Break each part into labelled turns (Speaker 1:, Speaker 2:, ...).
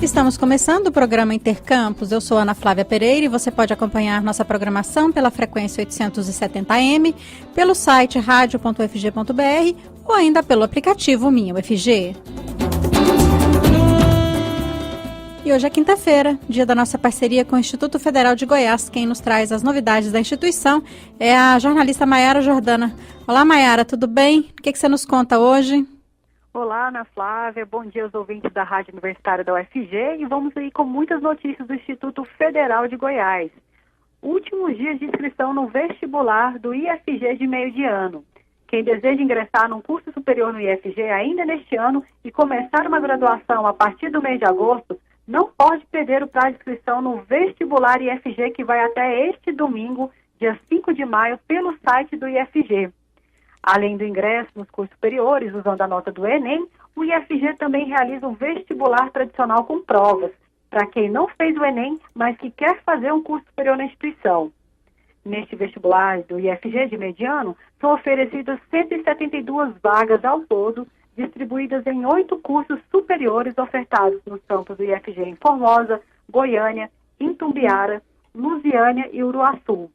Speaker 1: Estamos começando o programa Intercampus. Eu sou Ana Flávia Pereira e você pode acompanhar nossa programação pela frequência 870M, pelo site radio.ufg.br ou ainda pelo aplicativo Minha UFG. E hoje é quinta-feira, dia da nossa parceria com o Instituto Federal de Goiás. Quem nos traz as novidades da instituição é a jornalista Maiara Jordana. Olá, Maiara, tudo bem? O que você nos conta hoje?
Speaker 2: Olá, Ana Flávia. Bom dia aos ouvintes da Rádio Universitária da UFG e vamos aí com muitas notícias do Instituto Federal de Goiás. Últimos dias de inscrição no vestibular do IFG de meio de ano. Quem deseja ingressar num curso superior no IFG ainda neste ano e começar uma graduação a partir do mês de agosto, não pode perder o prazo de inscrição no vestibular IFG, que vai até este domingo, dia 5 de maio, pelo site do IFG. Além do ingresso nos cursos superiores, usando a nota do Enem, o IFG também realiza um vestibular tradicional com provas, para quem não fez o Enem, mas que quer fazer um curso superior na instituição. Neste vestibular do IFG de mediano, são oferecidas 172 vagas ao todo, distribuídas em 8 cursos superiores ofertados nos campos do IFG em Formosa, Goiânia, Itumbiara, Lusiânia e Uruaçu.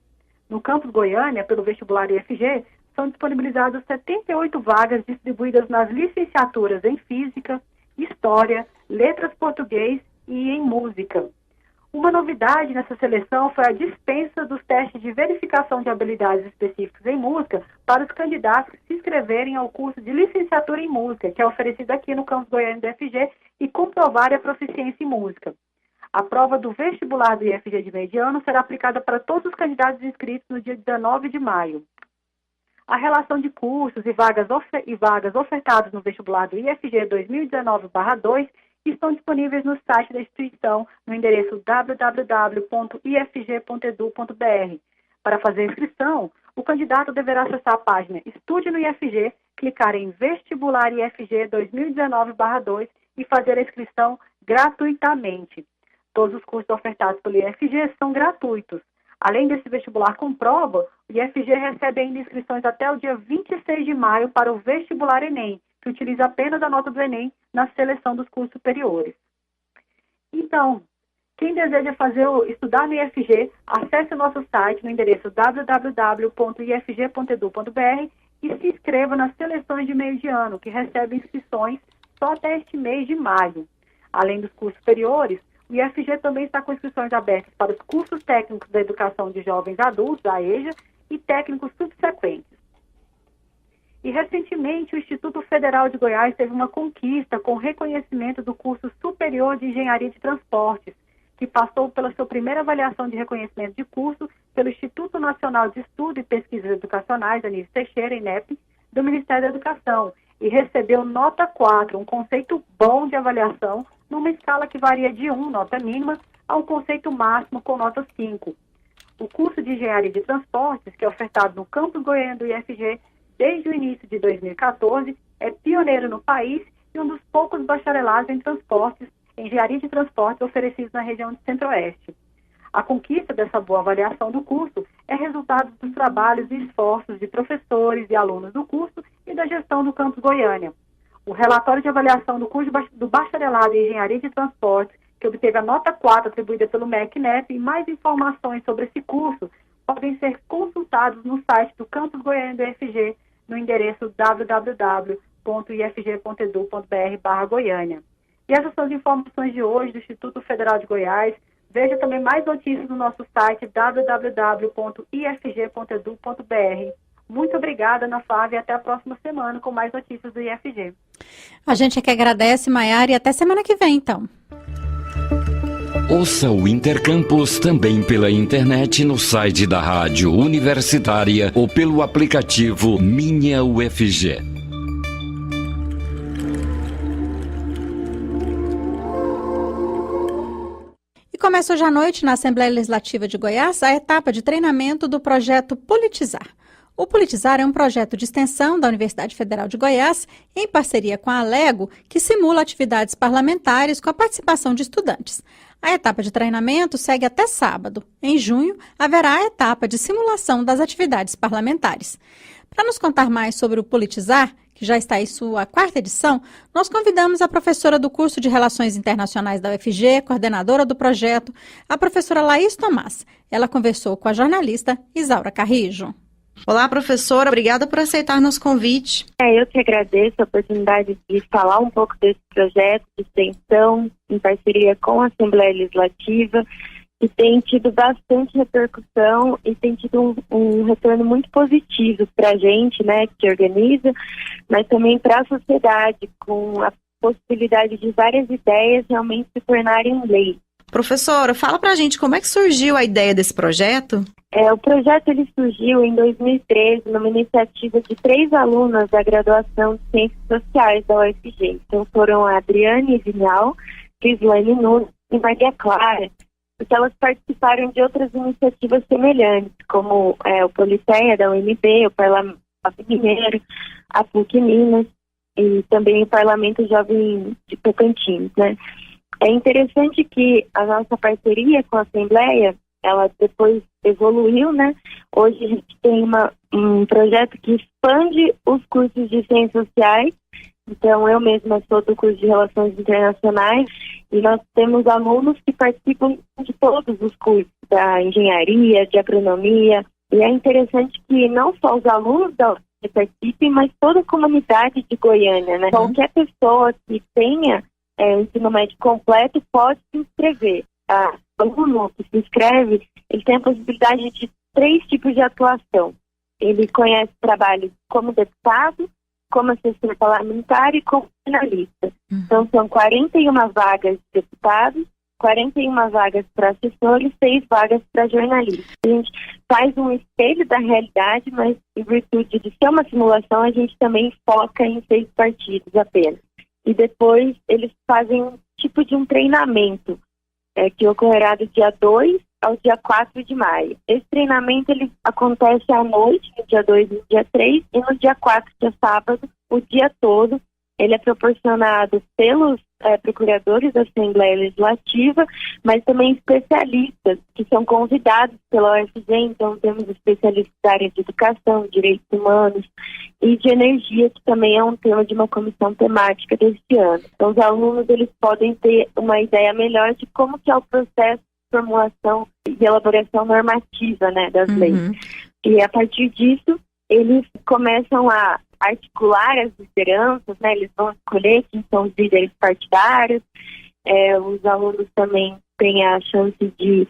Speaker 2: No campus Goiânia, pelo vestibular IFG, são disponibilizadas 78 vagas distribuídas nas licenciaturas em Física, História, Letras Português e em Música. Uma novidade nessa seleção foi a dispensa dos testes de verificação de habilidades específicas em música para os candidatos que se inscreverem ao curso de licenciatura em música, que é oferecido aqui no campus Goiânia do IFG, e comprovarem a proficiência em música. A prova do vestibular do IFG de mediano será aplicada para todos os candidatos inscritos no dia 19 de maio. A relação de cursos e vagas ofertadas no vestibular do IFG 2019/2 estão disponíveis no site da instituição, no endereço www.ifg.edu.br. Para fazer a inscrição, o candidato deverá acessar a página Estude no IFG, clicar em Vestibular IFG 2019/2 e fazer a inscrição gratuitamente. Todos os cursos ofertados pelo IFG são gratuitos. Além desse vestibular com prova, o IFG recebe ainda inscrições até o dia 26 de maio para o vestibular Enem, que utiliza apenas a nota do Enem na seleção dos cursos superiores. Então, quem deseja estudar no IFG, acesse o nosso site no endereço www.ifg.edu.br e se inscreva nas seleções de meio de ano, que recebem inscrições só até este mês de maio. Além dos cursos superiores, o IFG também está com inscrições abertas para os cursos técnicos da educação de jovens adultos, a EJA, e técnicos subsequentes. E, recentemente, o Instituto Federal de Goiás teve uma conquista com reconhecimento do curso superior de Engenharia de Transportes, que passou pela sua primeira avaliação de reconhecimento de curso pelo Instituto Nacional de Estudo e Pesquisas Educacionais, Anísio Teixeira, INEP, do Ministério da Educação, e recebeu nota 4, um conceito bom de avaliação, numa escala que varia de 1, nota mínima, a um conceito máximo com nota 5. O curso de Engenharia de Transportes, que é ofertado no campus Goiânia do IFG desde o início de 2014, é pioneiro no país e um dos poucos bacharelados em transportes, engenharia de transportes oferecidos na região de Centro-Oeste. A conquista dessa boa avaliação do curso é resultado dos trabalhos e esforços de professores e alunos do curso e da gestão do campus Goiânia. O relatório de avaliação do curso do bacharelado em engenharia de transportes, que obteve a nota 4 atribuída pelo MEC-NEP, e mais informações sobre esse curso podem ser consultados no site do campus Goiânia do IFG, no endereço www.ifg.edu.br/Goiânia. E essas são as informações de hoje do Instituto Federal de Goiás. Veja também mais notícias no nosso site www.ifg.edu.br. Muito obrigada, Ana Flávia, e até a próxima semana com mais notícias do IFG.
Speaker 1: A gente é que agradece, Maiara, e até semana que vem, então.
Speaker 3: Ouça o Intercampus também pela internet no site da Rádio Universitária ou pelo aplicativo Minha UFG.
Speaker 1: E começa hoje à noite na Assembleia Legislativa de Goiás a etapa de treinamento do projeto Politizar. O Politizar é um projeto de extensão da Universidade Federal de Goiás, em parceria com a Alego, que simula atividades parlamentares com a participação de estudantes. A etapa de treinamento segue até sábado. Em junho, haverá a etapa de simulação das atividades parlamentares. Para nos contar mais sobre o Politizar, que já está em sua 4ª edição, nós convidamos a professora do curso de Relações Internacionais da UFG, coordenadora do projeto, a professora Laís Tomás. Ela conversou com a jornalista Isaura Carrijo.
Speaker 4: Olá, professora. Obrigada por aceitar nosso convite.
Speaker 5: Eu que agradeço a oportunidade de falar um pouco desse projeto de extensão em parceria com a Assembleia Legislativa, que tem tido bastante repercussão e tem tido um retorno muito positivo para a gente, né, que organiza, mas também para a sociedade, com a possibilidade de várias ideias realmente se tornarem lei.
Speaker 4: Professora, fala pra gente como é que surgiu a ideia desse projeto?
Speaker 5: O projeto ele surgiu em 2013, numa iniciativa de 3 alunas da graduação de Ciências Sociais da UFG. Então foram a Adriane Vinhal, Crislane Nunes e Maria Clara, porque elas participaram de outras iniciativas semelhantes, como o Politeia da UNB, o Parlamento Mineiro, a PUC Minas e também o Parlamento Jovem de Tocantins, né? É interessante que a nossa parceria com a Assembleia, ela depois evoluiu, né? Hoje a gente tem um projeto que expande os cursos de Ciências Sociais. Então, eu mesma sou do curso de Relações Internacionais e nós temos alunos que participam de todos os cursos, da engenharia, de agronomia. E é interessante que não só os alunos da UFG participem, mas toda a comunidade de Goiânia, né? Qualquer pessoa que tenha ensino médio completo pode se inscrever. O aluno que se inscreve, ele tem a possibilidade de 3 tipos de atuação. Ele conhece trabalhos como deputado, como assessor parlamentar e como jornalista. Então, são 41 vagas de deputados, 41 vagas para assessores e 6 vagas para jornalistas. A gente faz um espelho da realidade, mas em virtude de ser uma simulação, a gente também foca em 6 partidos apenas. E depois eles fazem um tipo de um treinamento que ocorrerá do dia 2 ao dia 4 de maio. Esse treinamento ele acontece à noite, no dia 2 e no dia 3, e no dia 4, que é sábado, o dia todo. Ele é proporcionado pelos procuradores da Assembleia Legislativa, mas também especialistas que são convidados pela UFG. Então temos especialistas da área de educação, direitos humanos e de energia, que também é um tema de uma comissão temática deste ano. Então os alunos eles podem ter uma ideia melhor de como que é o processo de formulação e elaboração normativa, né, das leis. E a partir disso eles começam a articular as lideranças, né? Eles vão escolher quem são os líderes partidários. Os alunos também têm a chance de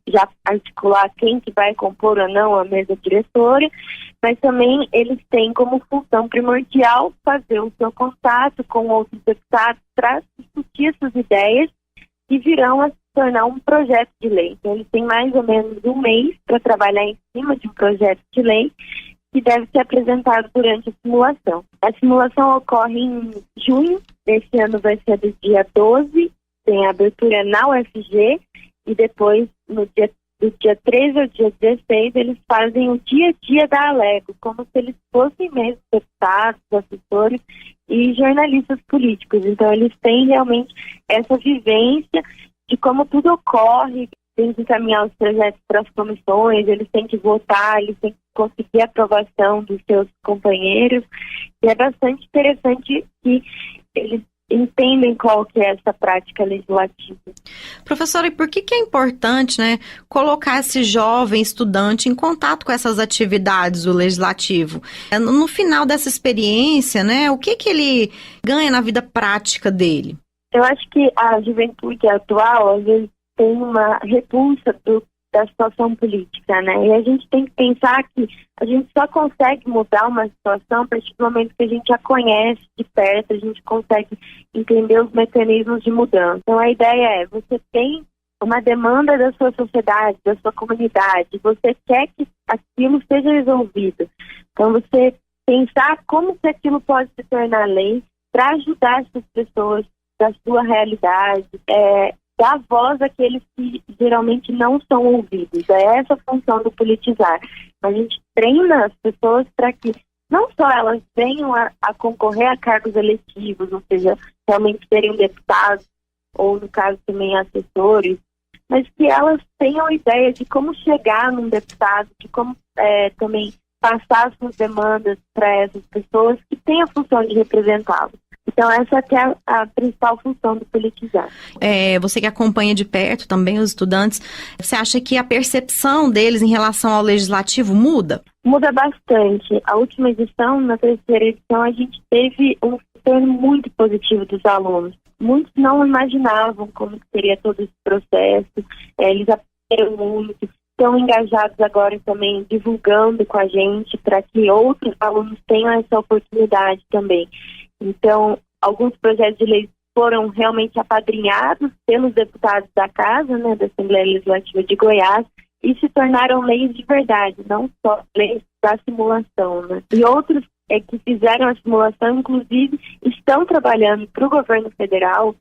Speaker 5: já articular quem que vai compor ou não a mesa diretora, mas também eles têm como função primordial fazer o seu contato com outros deputados para discutir essas ideias que virão a se tornar um projeto de lei. Então eles têm mais ou menos um mês para trabalhar em cima de um projeto de lei que deve ser apresentado durante a simulação. A simulação ocorre em junho, desse ano vai ser do dia 12, tem a abertura na UFG, e depois, do dia 13 ao dia 16, eles fazem o dia a dia da Alego, como se eles fossem mesmo deputados, assessores e jornalistas políticos. Então, eles têm realmente essa vivência de como tudo ocorre, tem que encaminhar os projetos para as comissões, eles têm que votar, eles têm que conseguir a aprovação dos seus companheiros. E é bastante interessante que eles entendem qual que é essa prática legislativa.
Speaker 4: Professora, e por que é importante, né, colocar esse jovem estudante em contato com essas atividades do legislativo? No final dessa experiência, né, o que ele ganha na vida prática dele?
Speaker 5: Eu acho que a juventude atual, às vezes, tem uma repulsa da situação política, né? E a gente tem que pensar que a gente só consegue mudar uma situação a partir do momento que a gente a conhece de perto, a gente consegue entender os mecanismos de mudança. Então a ideia é, você tem uma demanda da sua sociedade, da sua comunidade, você quer que aquilo seja resolvido. Então você pensar como que aquilo pode se tornar lei para ajudar essas pessoas da sua realidade, dar voz àqueles que geralmente não são ouvidos. É essa a função do politizar. A gente treina as pessoas para que não só elas venham a concorrer a cargos eletivos, ou seja, realmente serem deputados, ou no caso também assessores, mas que elas tenham ideia de como chegar num deputado, de como também passar suas demandas para essas pessoas que têm a função de representá-los. Então, essa que é a principal função do politizar.
Speaker 4: Você que acompanha de perto também os estudantes, você acha que a percepção deles em relação ao legislativo muda?
Speaker 5: Muda bastante. A última edição, na terceira edição, a gente teve um retorno muito positivo dos alunos. Muitos não imaginavam como seria todo esse processo, eles aprenderam muito, estão engajados agora também divulgando com a gente para que outros alunos tenham essa oportunidade também. Então, alguns projetos de lei foram realmente apadrinhados pelos deputados da Casa, né, da Assembleia Legislativa de Goiás, e se tornaram leis de verdade, não só leis da simulação, né? E outros que fizeram a simulação, inclusive, estão trabalhando para o governo federal,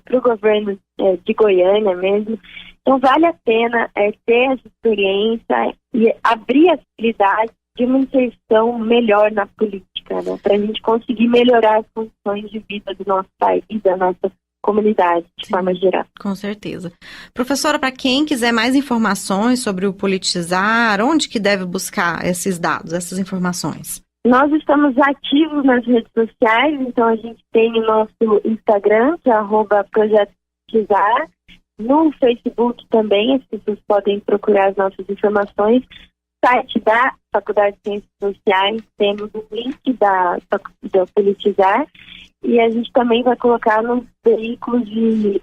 Speaker 5: para o governo de Goiânia mesmo. Então, vale a pena ter essa experiência e abrir a possibilidade de uma inserção melhor na política, né? Para a gente conseguir melhorar as condições de vida do nosso país e da nossa comunidade, de forma geral.
Speaker 4: Com certeza. Professora, para quem quiser mais informações sobre o politizar, onde que deve buscar esses dados, essas informações?
Speaker 5: Nós estamos ativos nas redes sociais, então a gente tem o nosso Instagram, que é @projetopolitizar. No Facebook também, as pessoas podem procurar as nossas informações. Site da Faculdade de Ciências Sociais, temos o link da Politizar, e a gente também vai colocar nos veículos de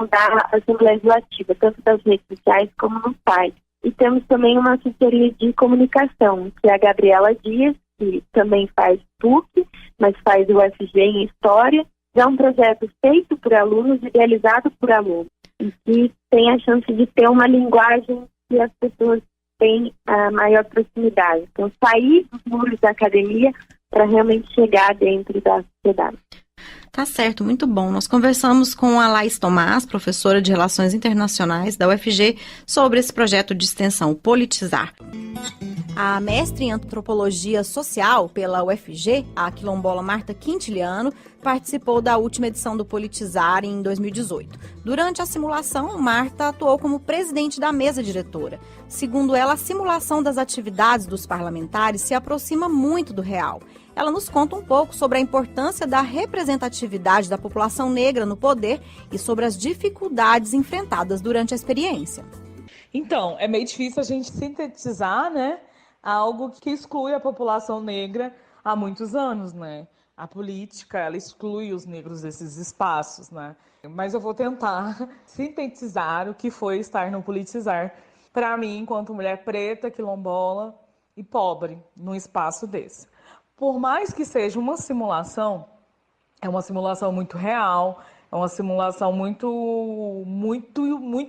Speaker 5: da Assembleia Legislativa, tanto das redes sociais como no site. E temos também uma assessoria de comunicação, que é a Gabriela Dias, que também faz PUC, mas faz o UFG em História. É um projeto feito por alunos, idealizado por alunos, e que tem a chance de ter uma linguagem que as pessoas têm a maior proximidade. Então, sair dos muros da academia para realmente chegar dentro da sociedade.
Speaker 4: Tá certo, muito bom. Nós conversamos com a Laís Tomás, professora de Relações Internacionais da UFG, sobre esse projeto de extensão, Politizar. A mestre em Antropologia Social pela UFG, a quilombola Marta Quintiliano, participou da última edição do Politizar em 2018. Durante a simulação, Marta atuou como presidente da mesa diretora. Segundo ela, a simulação das atividades dos parlamentares se aproxima muito do real. Ela nos conta um pouco sobre a importância da representatividade da população negra no poder e sobre as dificuldades enfrentadas durante a experiência.
Speaker 6: Então, é meio difícil a gente sintetizar, né, algo que exclui a população negra há muitos anos, né? A política, ela exclui os negros desses espaços, né? Mas eu vou tentar sintetizar o que foi estar no Politizar para mim, enquanto mulher preta, quilombola e pobre, num espaço desse. Por mais que seja uma simulação, é uma simulação muito real, é uma simulação muito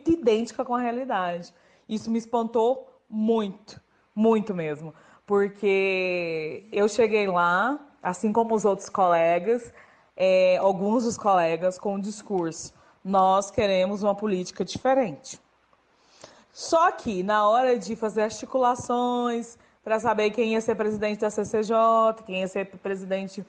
Speaker 6: idêntica com a realidade. Isso me espantou muito, muito mesmo, porque eu cheguei lá, assim como os outros colegas, alguns dos colegas com o discurso: nós queremos uma política diferente. Só que na hora de fazer articulações para saber quem ia ser presidente da CCJ, quem ia ser presidente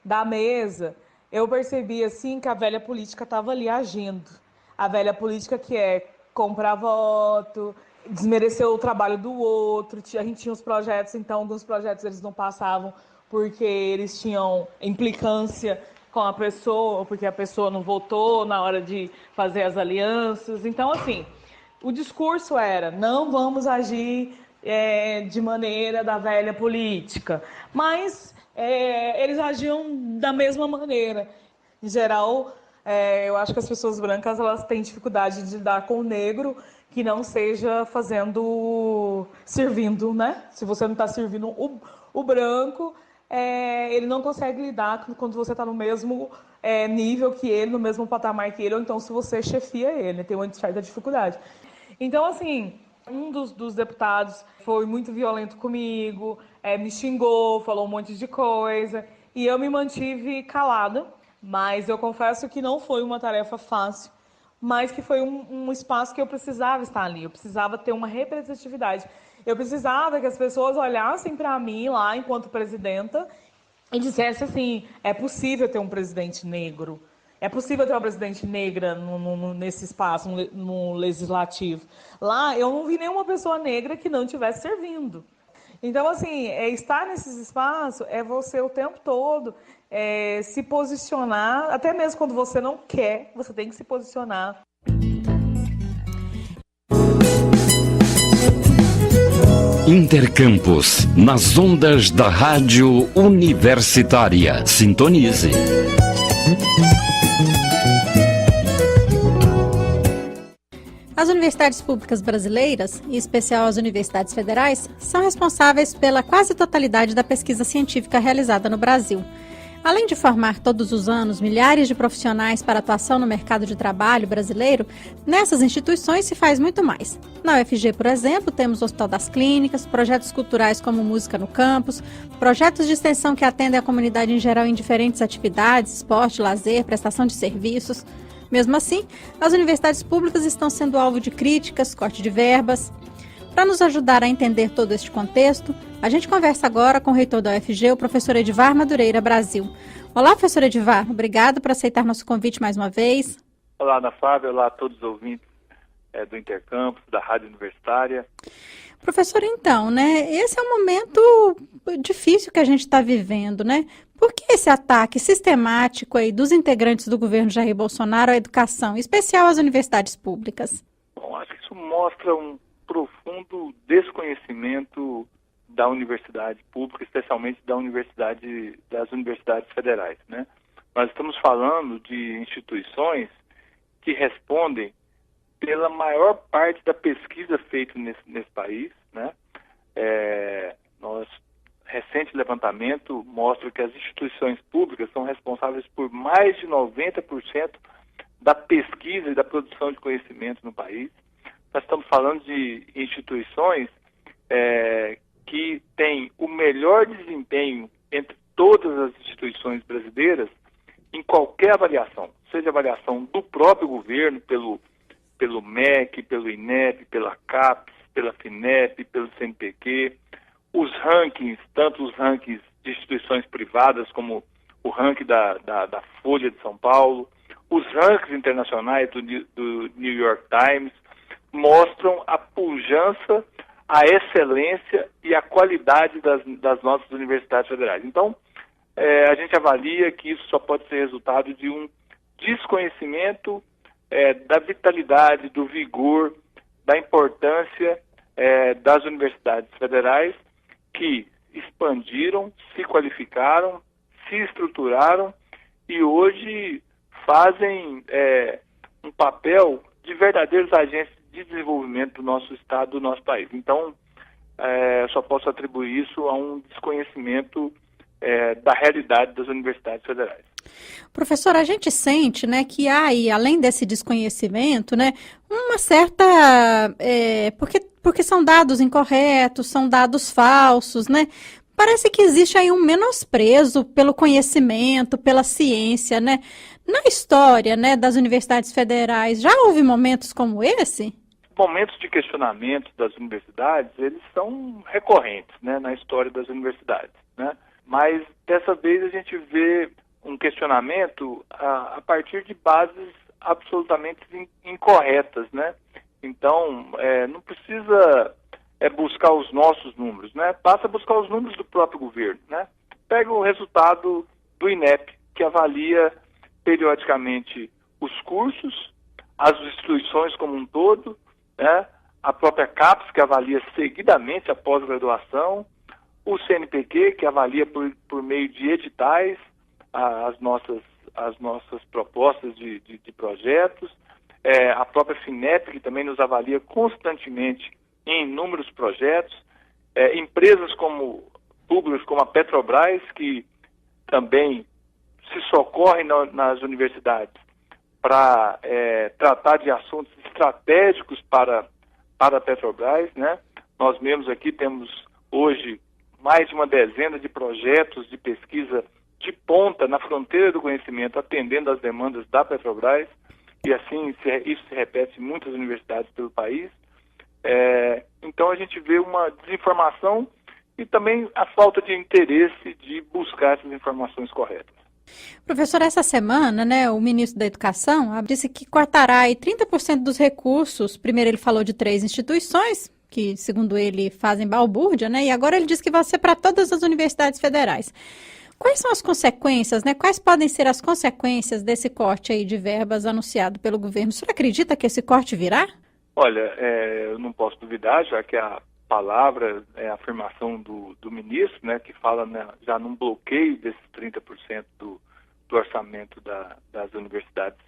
Speaker 6: da mesa, eu percebi assim que a velha política estava ali agindo. A velha política que é comprar voto, desmerecer o trabalho do outro. A gente tinha os projetos, então alguns projetos eles não passavam porque eles tinham implicância com a pessoa, porque a pessoa não votou na hora de fazer as alianças. Então, assim, o discurso era: não vamos agir de maneira da velha política, mas eles agiam da mesma maneira. Em geral, eu acho que as pessoas brancas elas têm dificuldade de lidar com o negro que não seja servindo, né? Se você não está servindo o branco, ele não consegue lidar quando você está no mesmo nível que ele, no mesmo patamar que ele, ou então se você chefia ele, tem uma certa dificuldade. Então, assim, um dos deputados foi muito violento comigo, me xingou, falou um monte de coisa, e eu me mantive calada, mas eu confesso que não foi uma tarefa fácil, mas que foi um espaço que eu precisava estar ali, eu precisava ter uma representatividade. Eu precisava que as pessoas olhassem para mim lá, enquanto presidenta, e dissessem assim: é possível ter um presidente negro, é possível ter uma presidente negra nesse espaço, no legislativo. Lá eu não vi nenhuma pessoa negra que não estivesse servindo. Então, assim, estar nesses espaços é você o tempo todo se posicionar, até mesmo quando você não quer, você tem que se posicionar.
Speaker 3: Intercampus, nas ondas da Rádio Universitária. Sintonize.
Speaker 1: As universidades públicas brasileiras, em especial as universidades federais, são responsáveis pela quase totalidade da pesquisa científica realizada no Brasil. Além de formar todos os anos milhares de profissionais para atuação no mercado de trabalho brasileiro, nessas instituições se faz muito mais. Na UFG, por exemplo, temos o Hospital das Clínicas, projetos culturais como Música no Campus, projetos de extensão que atendem a comunidade em geral em diferentes atividades, esporte, lazer, prestação de serviços. Mesmo assim, as universidades públicas estão sendo alvo de críticas, corte de verbas. Para nos ajudar a entender todo este contexto, a gente conversa agora com o reitor da UFG, o professor Edivar Madureira Brasil. Olá, professor Edivar, obrigado por aceitar nosso convite mais uma vez.
Speaker 7: Olá, Ana Flávia, olá a todos os ouvintes do Intercampus, da Rádio Universitária.
Speaker 1: Professor, então, esse é um momento difícil que a gente está vivendo, Por que esse ataque sistemático aí dos integrantes do governo Jair Bolsonaro à educação, em especial às universidades públicas?
Speaker 7: Bom, acho que isso mostra um profundo desconhecimento da universidade pública, especialmente das universidades federais, Nós estamos falando de instituições que respondem pela maior parte da pesquisa feita nesse país, Recente levantamento mostra que as instituições públicas são responsáveis por mais de 90% da pesquisa e da produção de conhecimento no país. Nós estamos falando de instituições que têm o melhor desempenho entre todas as instituições brasileiras em qualquer avaliação, seja avaliação do próprio governo, pelo MEC, pelo INEP, pela CAPES, pela FINEP, pelo CNPq, os rankings, tanto os rankings de instituições privadas como o ranking da Folha de São Paulo, os rankings internacionais do New York Times, mostram a pujança, a excelência e a qualidade das nossas universidades federais. Então, a gente avalia que isso só pode ser resultado de um desconhecimento da vitalidade, do vigor, da importância das universidades federais, que expandiram, se qualificaram, se estruturaram e hoje fazem um papel de verdadeiros agentes de desenvolvimento do nosso estado, do nosso país. Então, só posso atribuir isso a um desconhecimento da realidade das universidades federais.
Speaker 1: Professor, a gente sente, que há aí, além desse desconhecimento, uma certa... porque são dados incorretos, são dados falsos, Parece que existe aí um menosprezo pelo conhecimento, pela ciência, Na história, das universidades federais, já houve momentos como esse?
Speaker 7: Momentos de questionamento das universidades, eles são recorrentes, na história das universidades, Mas, dessa vez, a gente vê um questionamento a partir de bases absolutamente incorretas, Então, não precisa buscar os nossos números, Basta buscar os números do próprio governo, Pega o resultado do INEP, que avalia periodicamente os cursos, as instituições como um todo, a própria CAPES, que avalia seguidamente a pós-graduação, o CNPq, que avalia por meio de editais as nossas propostas de projetos, a própria FINEP, que também nos avalia constantemente em inúmeros projetos, empresas públicas como a Petrobras, que também se socorrem nas universidades para tratar de assuntos estratégicos para a Petrobras, Nós mesmos aqui temos hoje mais de uma dezena de projetos de pesquisa de ponta na fronteira do conhecimento, atendendo às demandas da Petrobras, e assim isso se repete em muitas universidades pelo país. Então a gente vê uma desinformação e também a falta de interesse de buscar essas informações corretas.
Speaker 1: Professor, essa semana, o ministro da Educação disse que cortará aí 30% dos recursos. Primeiro ele falou de 3 instituições, que, segundo ele, fazem balbúrdia, né? E agora ele diz que vai ser para todas as universidades federais. Quais são as consequências, né? Quais podem ser as consequências desse corte aí de verbas anunciado pelo governo? O senhor acredita que esse corte virá?
Speaker 7: Olha, eu não posso duvidar, já que a palavra é a afirmação do ministro, né, que fala, né, já num bloqueio desses 30% do orçamento das universidades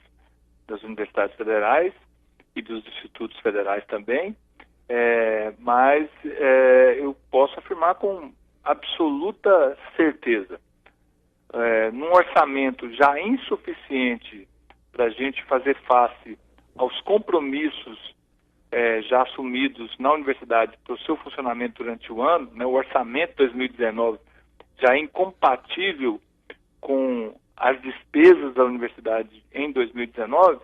Speaker 7: federais e dos institutos federais também, mas eu posso afirmar com absoluta certeza, num orçamento já insuficiente para a gente fazer face aos compromissos já assumidos na universidade para o seu funcionamento durante o ano, né, o orçamento de 2019 já é incompatível com as despesas da universidade em 2019,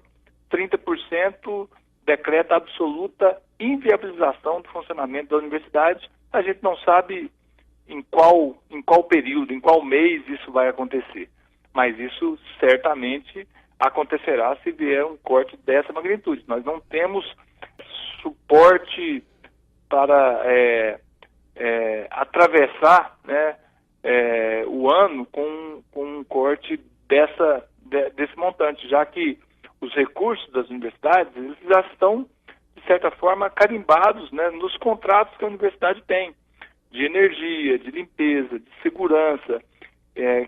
Speaker 7: 30% decreta absoluta inviabilização do funcionamento da universidade. A gente não sabe em qual período, em qual mês isso vai acontecer, mas isso certamente acontecerá se vier um corte dessa magnitude. Nós não temos suporte para atravessar, né, o ano com um corte desse montante, já que os recursos das universidades eles já estão, de certa forma, carimbados, né, nos contratos que a universidade tem, de energia, de limpeza, de segurança,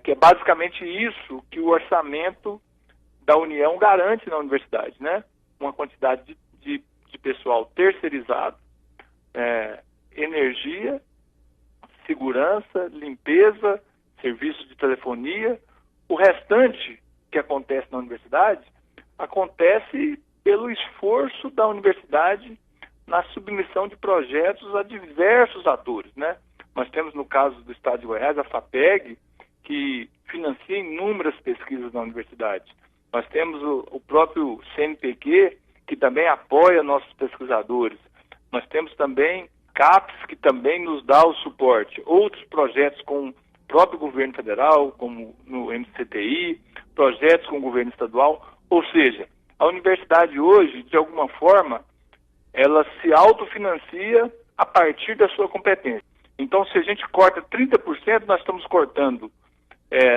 Speaker 7: que é basicamente isso que o orçamento da União garante na universidade, né? Uma quantidade de pessoal terceirizado, energia, segurança, limpeza, serviços de telefonia. O restante que acontece na universidade acontece pelo esforço da universidade na submissão de projetos a diversos atores, né? Nós temos, no caso do Estado de Goiás, a FAPEG, que financia inúmeras pesquisas na universidade. Nós temos o próprio CNPq, que também apoia nossos pesquisadores. Nós temos também CAPES, que também nos dá o suporte. Outros projetos com o próprio governo federal, como no MCTI, projetos com o governo estadual. Ou seja, a universidade hoje, de alguma forma, ela se autofinancia a partir da sua competência. Então, se a gente corta 30%, nós estamos cortando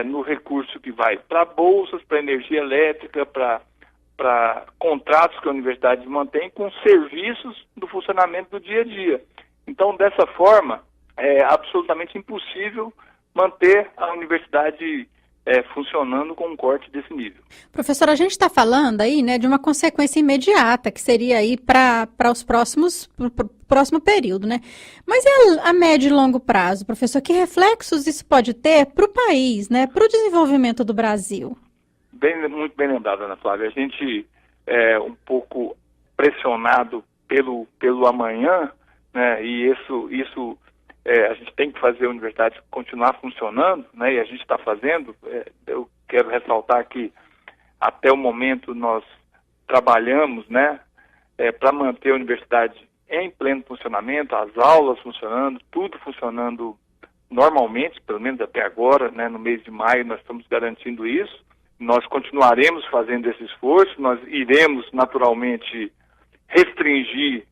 Speaker 7: no recurso que vai para bolsas, para energia elétrica, para contratos que a universidade mantém com serviços do funcionamento do dia a dia. Então, dessa forma, é absolutamente impossível manter a universidade funcionando com um corte desse nível.
Speaker 1: Professor, a gente está falando aí, né, de uma consequência imediata, que seria aí para os próximo período, né? Mas e a médio e longo prazo, professor? Que reflexos isso pode ter para o país, né, para o desenvolvimento do Brasil?
Speaker 7: Muito bem lembrado, Ana Flávia. A gente é um pouco pressionado pelo amanhã, né? E isso a gente tem que fazer a universidade continuar funcionando, né? E a gente está fazendo. Eu quero ressaltar que até o momento nós trabalhamos, né, para manter a universidade em pleno funcionamento, as aulas funcionando, tudo funcionando normalmente, pelo menos até agora, né? No mês de maio nós estamos garantindo isso. Nós continuaremos fazendo esse esforço, nós iremos naturalmente restringir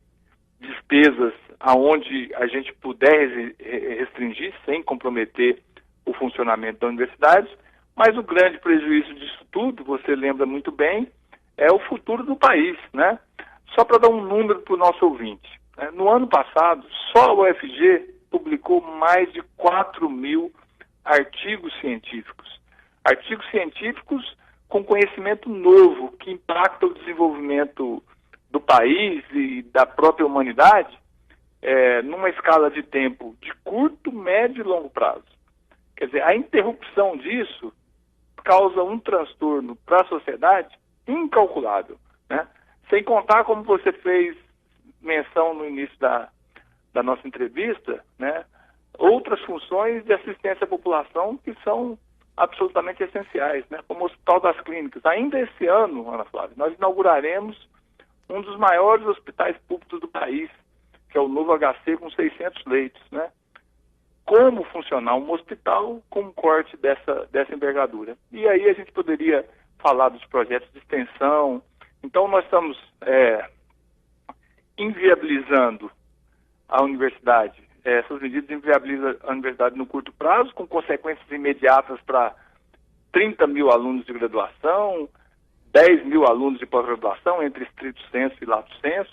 Speaker 7: despesas aonde a gente puder restringir, sem comprometer o funcionamento da universidade, mas o grande prejuízo disso tudo, você lembra muito bem, é o futuro do país, né? Só para dar um número para o nosso ouvinte, né? No ano passado, só a UFG publicou mais de 4.000 artigos científicos. Artigos científicos com conhecimento novo, que impacta o desenvolvimento do país e da própria humanidade, numa escala de tempo de curto, médio e longo prazo. Quer dizer, a interrupção disso causa um transtorno para a sociedade incalculável, né? Sem contar, como você fez menção no início da nossa entrevista, né, outras funções de assistência à população que são absolutamente essenciais, né, como o Hospital das Clínicas. Ainda esse ano, Ana Flávia, nós inauguraremos um dos maiores hospitais públicos do país, que é o Novo HC, com 600 leitos, né? Como funcionar um hospital com um corte dessa envergadura? E aí a gente poderia falar dos projetos de extensão. Então nós estamos inviabilizando a universidade. Essas medidas inviabilizam a universidade no curto prazo, com consequências imediatas para 30 mil alunos de graduação, 10 mil alunos de pós-graduação, entre estrito sensu e lato sensu,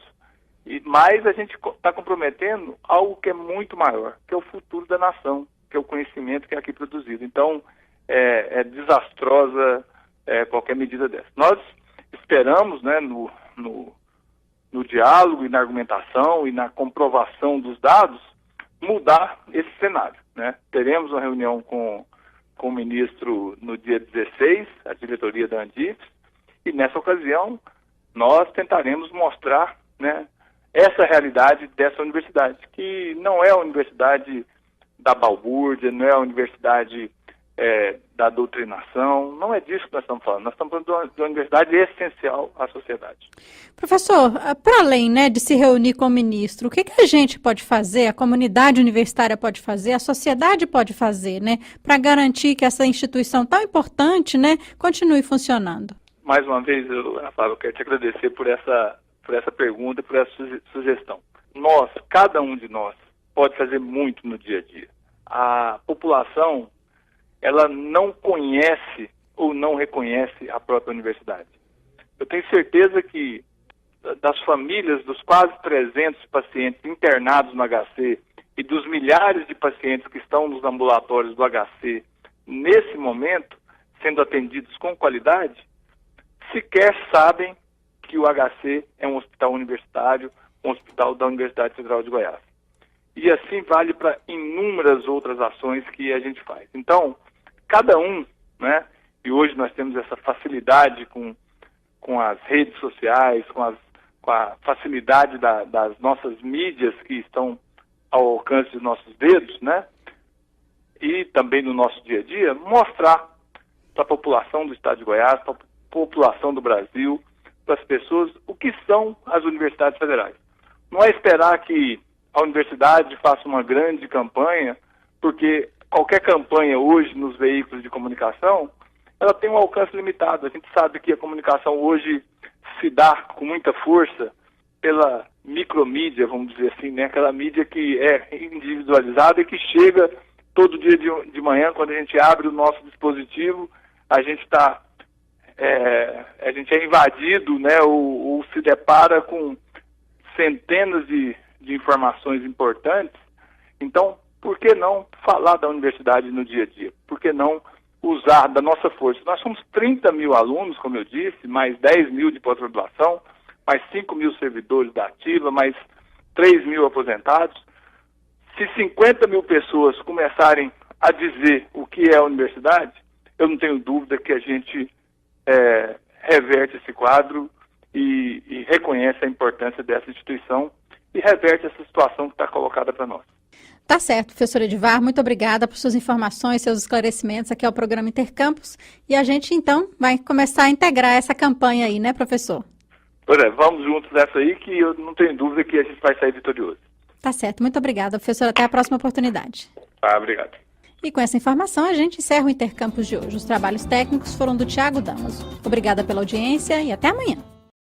Speaker 7: mas a gente está comprometendo algo que é muito maior, que é o futuro da nação, que é o conhecimento que é aqui produzido. Então, é desastrosa qualquer medida dessa. Nós esperamos, né, no diálogo e na argumentação e na comprovação dos dados, mudar esse cenário, né? Teremos uma reunião com o ministro no dia 16, a diretoria da Andifes, e nessa ocasião nós tentaremos mostrar, né, essa realidade dessa universidade, que não é a universidade da balbúrdia, não é a universidade da doutrinação, não é disso que nós estamos falando. Nós estamos falando de uma universidade essencial à sociedade.
Speaker 1: Professor, para além, né, de se reunir com o ministro, o que a gente pode fazer, a comunidade universitária pode fazer, a sociedade pode fazer, né, para garantir que essa instituição tão importante, né, continue funcionando? Mais uma vez,
Speaker 7: Rafael, eu quero te agradecer por essa pergunta, por essa sugestão. Cada um de nós, pode fazer muito no dia a dia. A população, ela não conhece ou não reconhece a própria universidade. Eu tenho certeza que das famílias dos quase 300 pacientes internados no HC e dos milhares de pacientes que estão nos ambulatórios do HC, nesse momento, sendo atendidos com qualidade, sequer sabem que o HC é um hospital universitário, um hospital da Universidade Federal de Goiás. E assim vale para inúmeras outras ações que a gente faz. Então, cada um, né, e hoje nós temos essa facilidade com as redes sociais, com a facilidade das nossas mídias que estão ao alcance dos nossos dedos, né, e também no nosso dia a dia, mostrar para a população do estado de Goiás, para a população do Brasil, para as pessoas, o que são as universidades federais. Não é esperar que a universidade faça uma grande campanha, porque qualquer campanha hoje nos veículos de comunicação, ela tem um alcance limitado. A gente sabe que a comunicação hoje se dá com muita força pela micromídia, vamos dizer assim, né? Aquela mídia que é individualizada e que chega todo dia de manhã, quando a gente abre o nosso dispositivo, a gente é invadido, né? Ou se depara com centenas de informações importantes. Então, por que não falar da universidade no dia a dia? Por que não usar da nossa força? Nós somos 30 mil alunos, como eu disse, mais 10 mil de pós-graduação, mais 5 mil servidores da ativa, mais 3 mil aposentados. Se 50 mil pessoas começarem a dizer o que é a universidade, eu não tenho dúvida que a gente reverte esse quadro e reconhece a importância dessa instituição e reverte essa situação que está colocada para nós.
Speaker 1: Tá certo, professor Edivar, muito obrigada por suas informações, seus esclarecimentos aqui ao programa Intercampus. E a gente, então, vai começar a integrar essa campanha aí, né, professor?
Speaker 7: Pois é, vamos juntos nessa aí, que eu não tenho dúvida que a gente vai sair vitorioso.
Speaker 1: Tá certo, muito obrigada, professor. Até a próxima oportunidade.
Speaker 7: Obrigado.
Speaker 1: E com essa informação, a gente encerra o Intercampus de hoje. Os trabalhos técnicos foram do Tiago Damaso. Obrigada pela audiência e até amanhã.